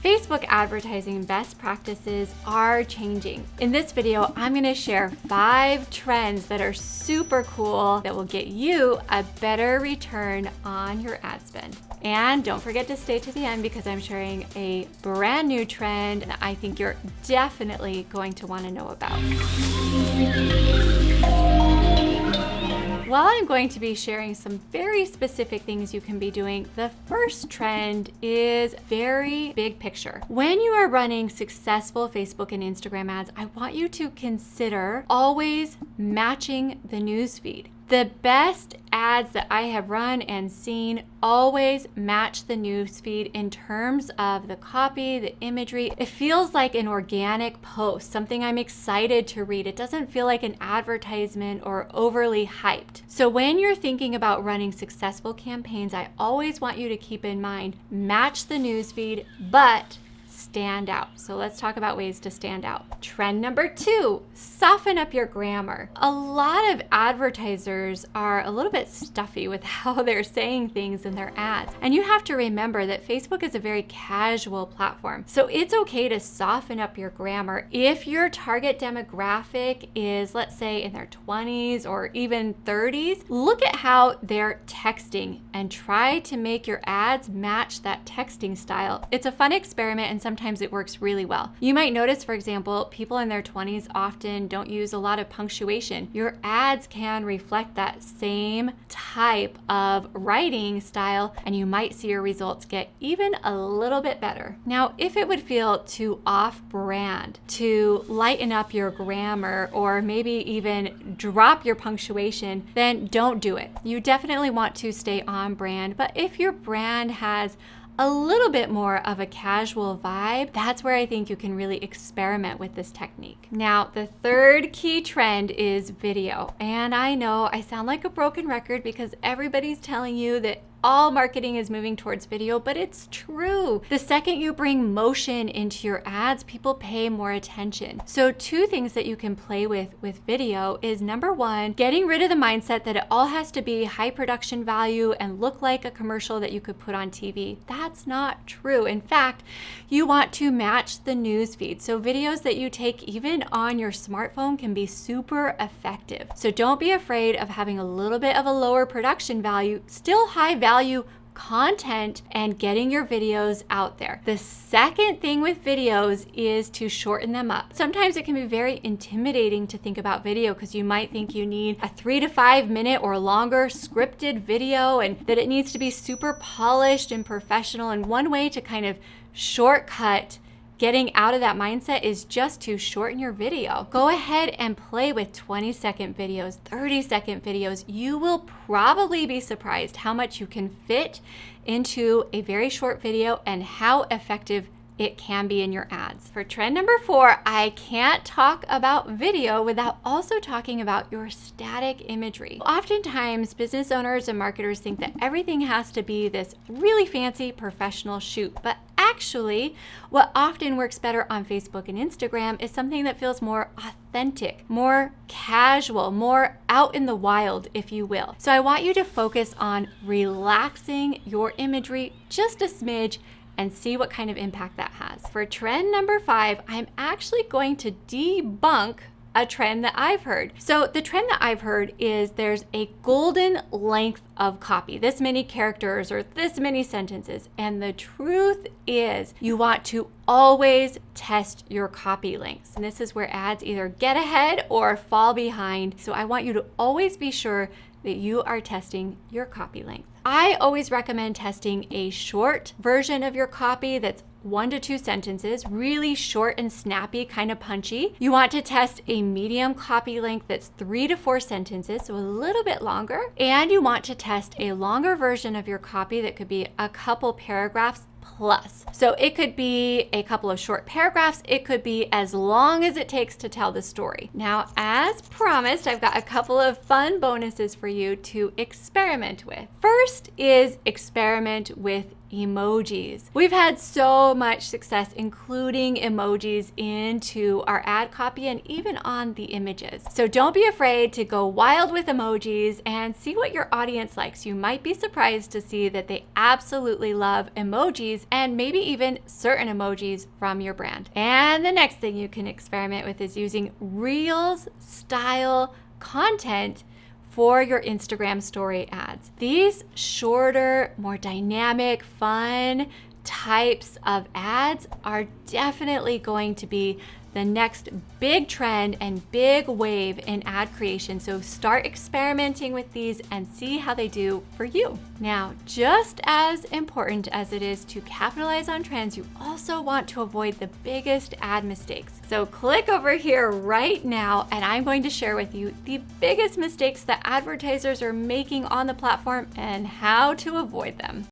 Facebook advertising best practices are changing. In this video, I'm gonna share 5 trends that are super cool that will get you a better return on your ad spend. And don't forget to stay to the end because I'm sharing a brand new trend that I think you're definitely going to want to know about. While I'm going to be sharing some very specific things you can be doing, the first trend is very big picture. When you are running successful Facebook and Instagram ads, I want you to consider always matching the newsfeed. The best ads that I have run and seen always match the newsfeed in terms of the copy, the imagery. It feels like an organic post, something I'm excited to read. It doesn't feel like an advertisement or overly hyped. So when you're thinking about running successful campaigns, I always want you to keep in mind, match the newsfeed, but stand out. So let's talk about ways to stand out. Trend number 2, soften up your grammar. A lot of advertisers are a little bit stuffy with how they're saying things in their ads. And you have to remember that Facebook is a very casual platform. So it's okay to soften up your grammar. If your target demographic is, let's say, in their 20s or even 30s, look at how they're texting and try to make your ads match that texting style. It's a fun experiment and sometimes it works really well. You might notice, for example, people in their 20s often don't use a lot of punctuation. Your ads can reflect that same type of writing style, and you might see your results get even a little bit better. Now, if it would feel too off-brand to lighten up your grammar or maybe even drop your punctuation, then don't do it. You definitely want to stay on brand, but if your brand has a little bit more of a casual vibe, that's where I think you can really experiment with this technique. Now, the third key trend is video. And I know I sound like a broken record because everybody's telling you that all marketing is moving towards video, but it's true. The second you bring motion into your ads, people pay more attention. So 2 things that you can play with video is, number 1, getting rid of the mindset that it all has to be high production value and look like a commercial that you could put on TV. That's not true. In fact, you want to match the news feed. So videos that you take even on your smartphone can be super effective. So don't be afraid of having a little bit of a lower production value, still high value content, and getting your videos out there. The second thing with videos is to shorten them up. Sometimes it can be very intimidating to think about video because you might think you need a 3 to 5 minute or longer scripted video and that it needs to be super polished and professional. And one way to kind of shortcut getting out of that mindset is just to shorten your video. Go ahead and play with 20-second videos, 30-second videos. You will probably be surprised how much you can fit into a very short video and how effective it can be in your ads. For trend number 4, I can't talk about video without also talking about your static imagery. Oftentimes, business owners and marketers think that everything has to be this really fancy professional shoot, but actually, what often works better on Facebook and Instagram is something that feels more authentic, more casual, more out in the wild, if you will. So I want you to focus on relaxing your imagery just a smidge and see what kind of impact that has. For trend number 5, I'm actually going to debunk a trend that I've heard. So the trend that I've heard is there's a golden length of copy, this many characters or this many sentences. And the truth is you want to always test your copy lengths. And this is where ads either get ahead or fall behind. So I want you to always be sure that you are testing your copy length. I always recommend testing a short version of your copy that's 1 to 2 sentences, really short and snappy, kind of punchy. You want to test a medium copy length that's 3 to 4 sentences, so a little bit longer. And you want to test a longer version of your copy that could be a couple paragraphs plus. So it could be a couple of short paragraphs. It could be as long as it takes to tell the story. Now, as promised, I've got a couple of fun bonuses for you to experiment with. First is experiment with emojis. We've had so much success including emojis into our ad copy and even on the images. So don't be afraid to go wild with emojis and see what your audience likes. You might be surprised to see that they absolutely love emojis and maybe even certain emojis from your brand. And the next thing you can experiment with is using Reels style content for your Instagram story ads. These shorter, more dynamic, fun types of ads are definitely going to be the next big trend and big wave in ad creation. So start experimenting with these and see how they do for you. Now, just as important as it is to capitalize on trends, you also want to avoid the biggest ad mistakes. So click over here right now and I'm going to share with you the biggest mistakes that advertisers are making on the platform and how to avoid them.